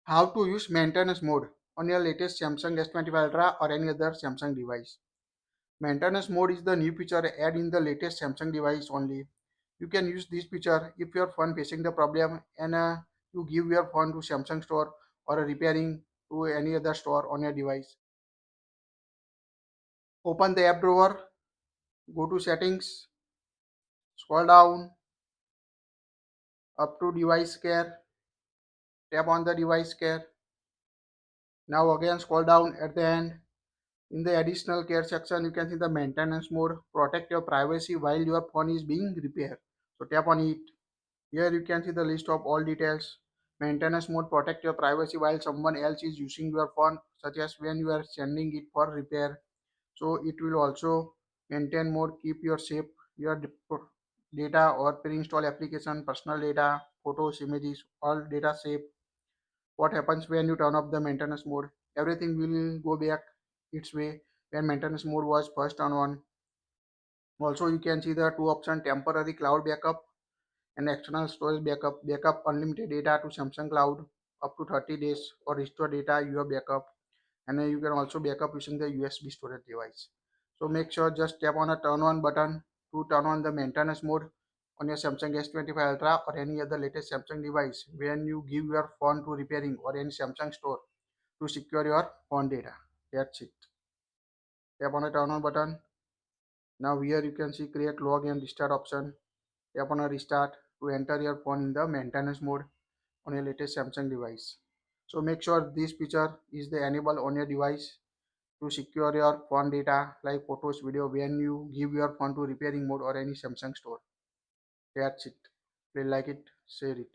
How to use maintenance mode on your latest Samsung S25 Ultra or any other Samsung device. Maintenance mode is the new feature added in the latest Samsung device only. You can use this feature if your phone facing the problem and you give your phone to Samsung store or repairing to any other store on your device. Open the app drawer, go to settings, scroll down up to device care, tap on the device care. Now again scroll down at the end. In the additional care section, you can see the maintenance mode, protect your privacy while your phone is being repaired. So tap on it. Here you can see the list of all details. Maintenance mode, protect your privacy while someone else is using your phone, such as when you are sending it for repair. So it will also maintain mode, keep your safe, your data or pre-install application, personal data, photos, images, all data safe. What happens when you turn off the maintenance mode? Everything will go back its way when maintenance mode was first turned on. Also you can see the two options: temporary cloud backup and external storage backup. Backup unlimited data to Samsung cloud up to 30 days or restore data you have backup. And you can also backup using the USB storage device. So make sure just tap on a turn on button to turn on the maintenance mode on your Samsung S25 Ultra or any other latest Samsung device when you give your phone to repairing or any Samsung store to secure your phone data. That's it. Tap on a turn on button. Now here you can see create log and restart option. Tap on a restart to enter your phone in the maintenance mode on your latest Samsung device. So make sure this feature is the enable on your device to secure your phone data like photos, video when you give your phone to repairing mode or any Samsung store. That's it. Please like it, share it.